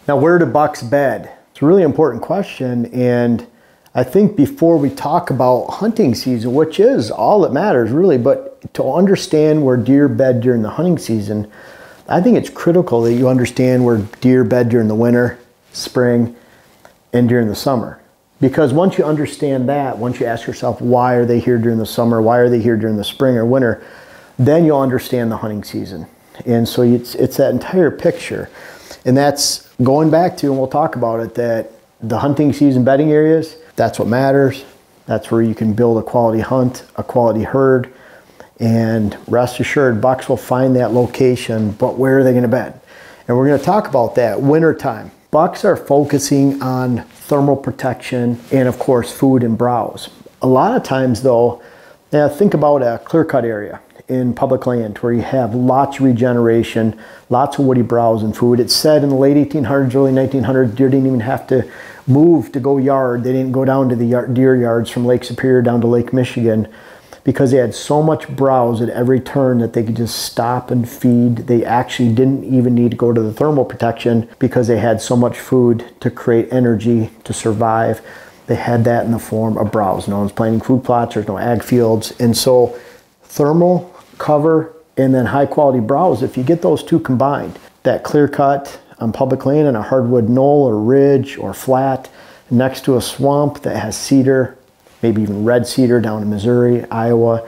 Now, where do bucks bed? It's a really important question, and I think before we talk about hunting season, which is all that matters really, but to understand where deer bed during the hunting season, I think it's critical that you understand where deer bed during the winter, spring, and during the summer. Because once you understand that, once you ask yourself, why are they here during the summer? Why are they here during the spring or winter? Then you'll understand the hunting season. And so it's that entire picture. And that's going back to, and we'll talk about it, that the hunting season bedding areas, that's what matters. That's where you can build a quality hunt, a quality herd, and rest assured, bucks will find that location, but where are they gonna bed? And we're gonna talk about that winter time. Bucks are focusing on thermal protection and of course food and browse. A lot of times though, think about a clear-cut area in public land where you have lots of regeneration, lots of woody browse and food. It's said in the late 1800s, early 1900s, deer didn't even have to move to go yard. They didn't go down to the deer yards from Lake Superior down to Lake Michigan because they had so much browse at every turn that they could just stop and feed. They actually didn't even need to go to the thermal protection because they had so much food to create energy to survive. They had that in the form of browse. No one's planting food plots, there's no ag fields. And so thermal cover and then high quality browse, if you get those two combined, that clear cut on public land and a hardwood knoll or ridge or flat next to a swamp that has cedar, maybe even red cedar down in Missouri, Iowa,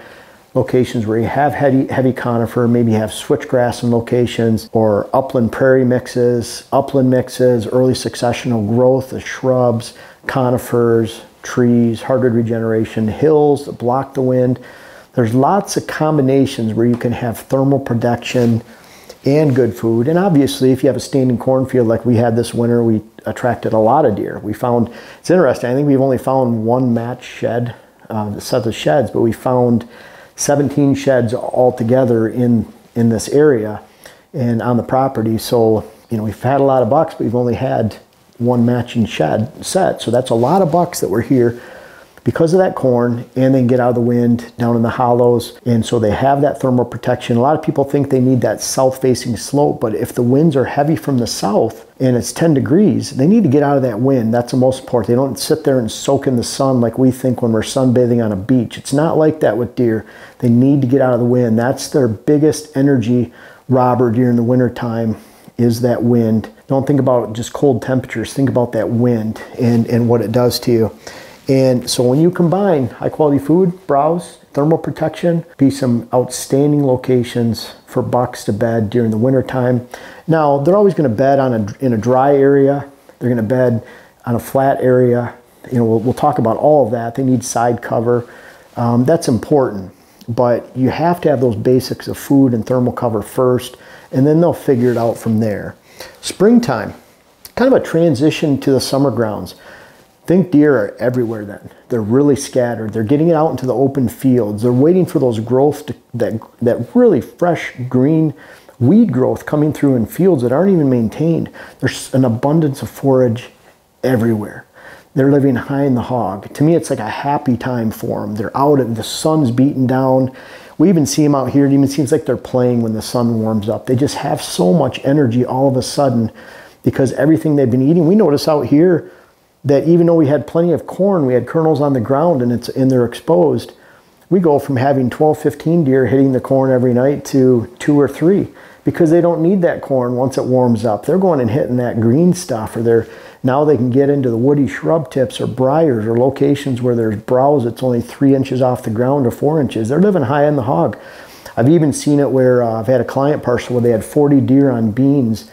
locations where you have heavy conifer, maybe you have switchgrass in locations, or upland prairie mixes, upland mixes, early successional growth of shrubs, conifers, trees, hardwood regeneration, hills that block the wind. There's lots of combinations where you can have thermal protection and good food. And obviously, if you have a standing cornfield like we had this winter, we attracted a lot of deer. We found, it's interesting, I think we've only found one match shed, set of sheds, but we found 17 sheds altogether in this area and on the property. So, you know, we've had a lot of bucks, but we've only had one matching shed set. So that's a lot of bucks that were here because of that corn, and they can get out of the wind down in the hollows. And so they have that thermal protection. A lot of people think they need that south-facing slope, but if the winds are heavy from the south and it's 10 degrees, they need to get out of that wind. That's the most important. They don't sit there and soak in the sun like we think when we're sunbathing on a beach. It's not like that with deer. They need to get out of the wind. That's their biggest energy robber during the winter time, is that wind. Don't think about just cold temperatures. Think about that wind and what it does to you. And so when you combine high quality food, browse, thermal protection, be some outstanding locations for bucks to bed during the winter time. Now, they're always going to bed in a dry area. They're going to bed on a flat area. You know, we'll talk about all of that. They need side cover. That's important. But you have to have those basics of food and thermal cover first, and then they'll figure it out from there. Springtime, kind of a transition to the summer grounds. Think deer are everywhere then. They're really scattered. They're getting it out into the open fields. They're waiting for those growth, that really fresh green weed growth coming through in fields that aren't even maintained. There's an abundance of forage everywhere. They're living high in the hog. To me, it's like a happy time for them. They're out and the sun's beating down. We even see them out here. It even seems like they're playing when the sun warms up. They just have so much energy all of a sudden because everything they've been eating. We notice out here that even though we had plenty of corn, we had kernels on the ground and they're exposed, we go from having 12, 15 deer hitting the corn every night to 2 or 3 because they don't need that corn once it warms up. They're going and hitting that green stuff, or now they can get into the woody shrub tips or briars or locations where there's browse that's only 3 inches off the ground or 4 inches. They're living high in the hog. I've even seen it where I've had a client parcel where they had 40 deer on beans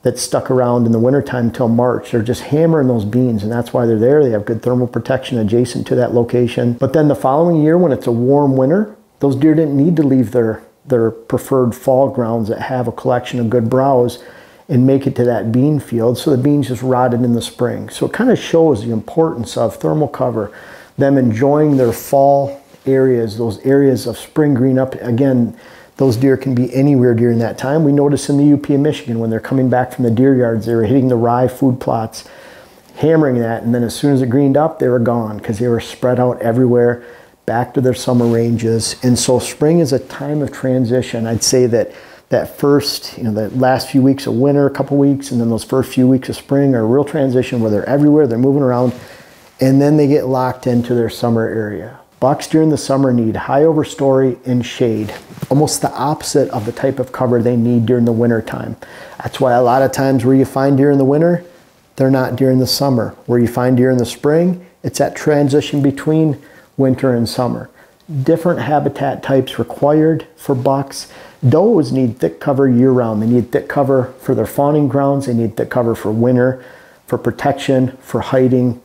that stuck around in the wintertime until March. They're just hammering those beans, and that's why they're there. They have good thermal protection adjacent to that location. But then the following year, when it's a warm winter, those deer didn't need to leave their preferred fall grounds that have a collection of good browse and make it to that bean field. So the beans just rotted in the spring. So it kind of shows the importance of thermal cover, them enjoying their fall areas, those areas of spring green up. Again, those deer can be anywhere during that time. We noticed in the UP of Michigan when they're coming back from the deer yards, they were hitting the rye food plots, hammering that, and then as soon as it greened up, they were gone because they were spread out everywhere, back to their summer ranges. And so spring is a time of transition. I'd say that that first, the last few weeks of winter, a couple weeks, and then those first few weeks of spring are a real transition where they're everywhere, they're moving around, and then they get locked into their summer area. Bucks during the summer need high overstory and shade, almost the opposite of the type of cover they need during the winter time. That's why a lot of times where you find deer in the winter, they're not during the summer. Where you find deer in the spring, it's that transition between winter and summer. Different habitat types required for bucks. Does need thick cover year-round. They need thick cover for their fawning grounds. They need thick cover for winter, for protection, for hiding.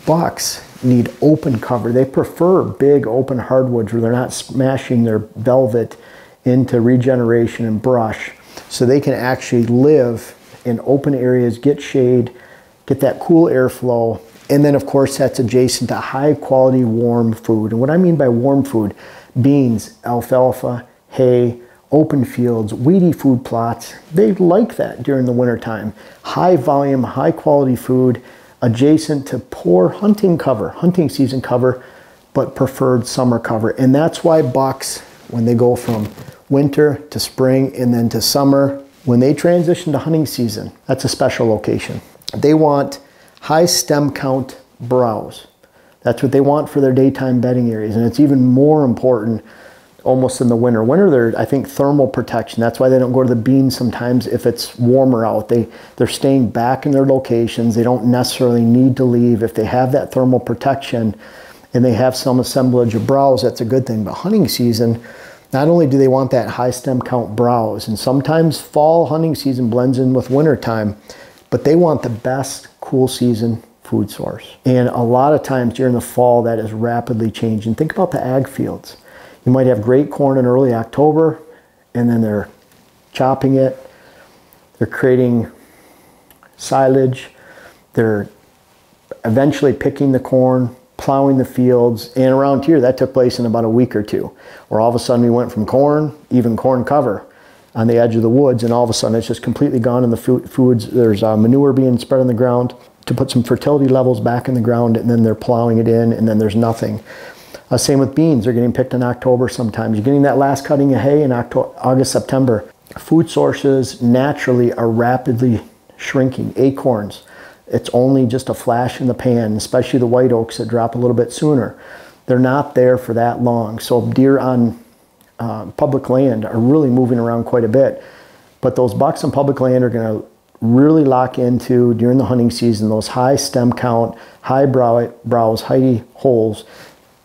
Bucks need open cover. They prefer big open hardwoods where they're not smashing their velvet into regeneration and brush, so they can actually live in open areas, get shade, get that cool airflow. And then of course that's adjacent to high quality warm food. And what I mean by warm food, beans, alfalfa, hay, open fields, weedy food plots, they like that during the winter time. High volume, high quality food adjacent to poor hunting cover, hunting season cover, but preferred summer cover. And that's why bucks, when they go from winter to spring and then to summer, when they transition to hunting season, that's a special location. They want high stem count browse. That's what they want for their daytime bedding areas. And it's even more important almost in the winter. Winter, they're, I think, thermal protection. That's why they don't go to the beans sometimes if it's warmer out. They're staying back in their locations. They don't necessarily need to leave. If they have that thermal protection and they have some assemblage of browse, that's a good thing. But hunting season, not only do they want that high stem count browse, and sometimes fall hunting season blends in with winter time, but they want the best cool season food source. And a lot of times during the fall, that is rapidly changing. Think about the ag fields. You might have great corn in early October, and then they're chopping it. They're creating silage. They're eventually picking the corn, plowing the fields. And around here, that took place in about a week or two, where all of a sudden we went from corn, even corn cover, on the edge of the woods, and all of a sudden it's just completely gone in the foods. There's manure being spread on the ground to put some fertility levels back in the ground, and then they're plowing it in, and then there's nothing. Same with beans. They're getting picked in October sometimes. You're getting that last cutting of hay in August, September. Food sources naturally are rapidly shrinking. Acorns, it's only just a flash in the pan, especially the white oaks that drop a little bit sooner. They're not there for that long. So deer on public land are really moving around quite a bit. But those bucks on public land are going to really lock into, during the hunting season, those high stem count, high browse, high holes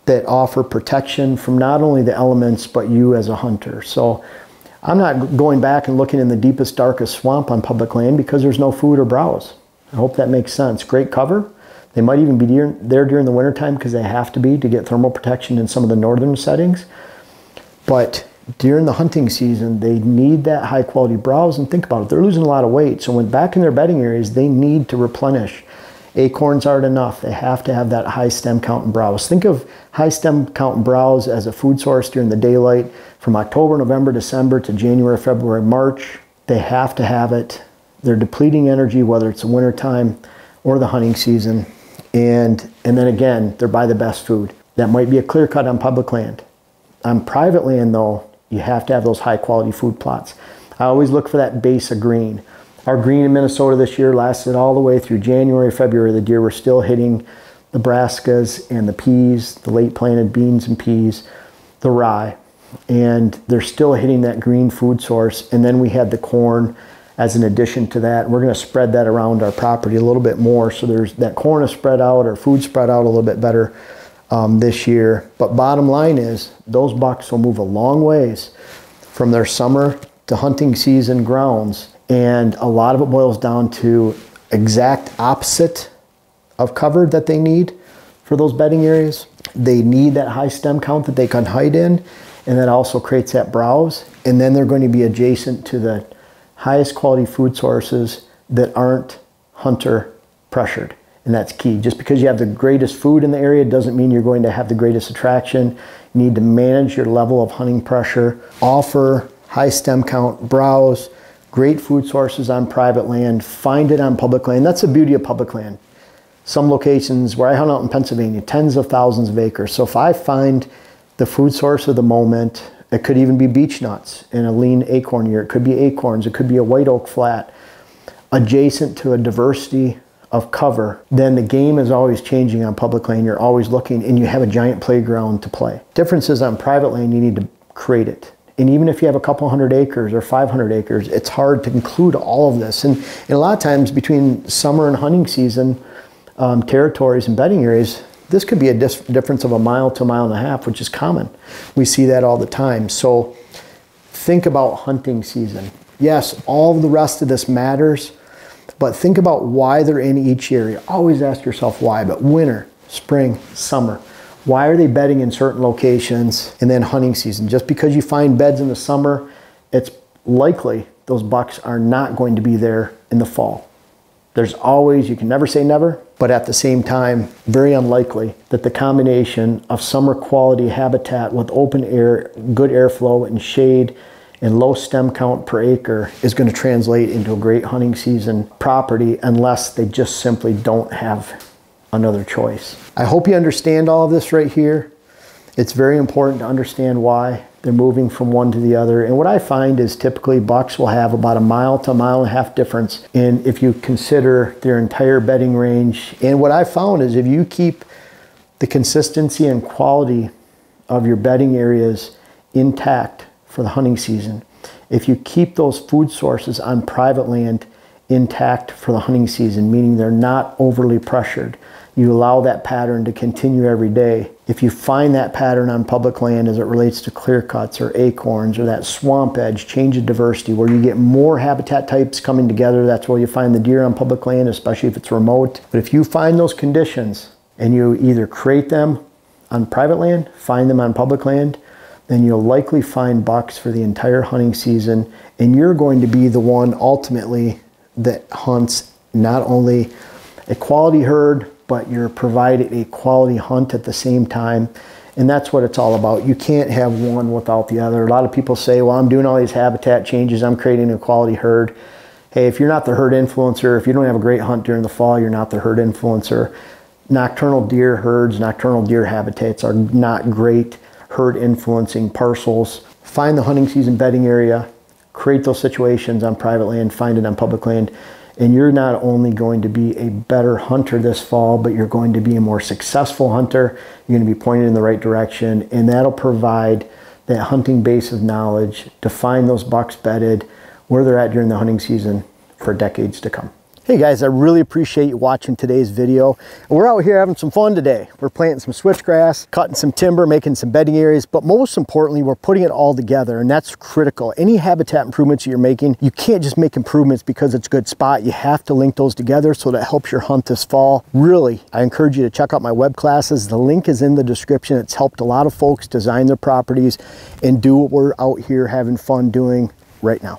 that offer protection from not only the elements, but you as a hunter. So I'm not going back and looking in the deepest, darkest swamp on public land because there's no food or browse. I hope that makes sense. Great cover. They might even be there during the wintertime because they have to be to get thermal protection in some of the northern settings. But during the hunting season, they need that high quality browse. And think about it, they're losing a lot of weight. So when back in their bedding areas, they need to replenish. Acorns aren't enough. They have to have that high stem count and browse. Think of high stem count and browse as a food source during the daylight from October, November, December to January, February, March. They have to have it. They're depleting energy, whether it's the winter time or the hunting season. And then again, they're by the best food. That might be a clear cut on public land. On private land though, you have to have those high quality food plots. I always look for that base of green. Our green in Minnesota this year lasted all the way through January, February. The deer were still hitting the brassicas and the peas, the late planted beans and peas, the rye, and they're still hitting that green food source. And then we had the corn as an addition to that. We're going to spread that around our property a little bit more, so there's that corn is spread out, or food spread out a little bit better this year. But bottom line is, those bucks will move a long ways from their summer to hunting season grounds. And a lot of it boils down to exact opposite of cover that they need for those bedding areas. They need that high stem count that they can hide in, and that also creates that browse. And then they're going to be adjacent to the highest quality food sources that aren't hunter pressured. And that's key. Just because you have the greatest food in the area doesn't mean you're going to have the greatest attraction. You need to manage your level of hunting pressure, offer high stem count browse, great food sources on private land, find it on public land. That's the beauty of public land. Some locations where I hunt out in Pennsylvania, tens of thousands of acres. So if I find the food source of the moment, It could even be beech nuts in a lean acorn year. It could be acorns. It could be a white oak flat. Adjacent to a diversity of cover, then the game is always changing on public land. You're always looking, and you have a giant playground to play. Difference is on private land, you need to create it. And even if you have a couple hundred acres or 500 acres, it's hard to include all of this. And a lot of times between summer and hunting season, territories and bedding areas, this could be a difference of a mile to a mile and a half, which is common. We see that all the time. So think about hunting season. Yes, all the rest of this matters, but think about why they're in each area. Always ask yourself why, but winter, spring, summer. Why are they bedding in certain locations? And then hunting season. Just because you find beds in the summer, it's likely those bucks are not going to be there in the fall. There's always, you can never say never, but at the same time, very unlikely that the combination of summer quality habitat with open air, good airflow and shade and low stem count per acre is going to translate into a great hunting season property unless they just simply don't have another choice. I hope you understand all of this right here. It's very important to understand why they're moving from one to the other. And what I find is typically bucks will have about a mile to a mile and a half difference in if you consider their entire bedding range. And what I found is if you keep the consistency and quality of your bedding areas intact for the hunting season, if you keep those food sources on private land intact for the hunting season, meaning they're not overly pressured, you allow that pattern to continue every day. If you find that pattern on public land as it relates to clear cuts or acorns or that swamp edge, change of diversity, where you get more habitat types coming together, that's where you find the deer on public land, especially if it's remote. But if you find those conditions and you either create them on private land, find them on public land, then you'll likely find bucks for the entire hunting season, and you're going to be the one ultimately that hunts not only a quality herd, but you're provided a quality hunt at the same time. And that's what it's all about. You can't have one without the other. A lot of people say, well, I'm doing all these habitat changes, I'm creating a quality herd. Hey, if you're not the herd influencer, if you don't have a great hunt during the fall, you're not the herd influencer. Nocturnal deer herds, nocturnal deer habitats are not great herd influencing parcels. Find the hunting season bedding area, create those situations on private land, find it on public land, and you're not only going to be a better hunter this fall, but you're going to be a more successful hunter. You're going to be pointed in the right direction, and that'll provide that hunting base of knowledge to find those bucks bedded where they're at during the hunting season for decades to come. Hey guys, I really appreciate you watching today's video. We're out here having some fun today. We're planting some switchgrass, cutting some timber, making some bedding areas, but most importantly, we're putting it all together, and that's critical. Any habitat improvements that you're making, you can't just make improvements because it's a good spot. You have to link those together so that helps your hunt this fall. Really, I encourage you to check out my web classes. The link is in the description. It's helped a lot of folks design their properties and do what we're out here having fun doing right now.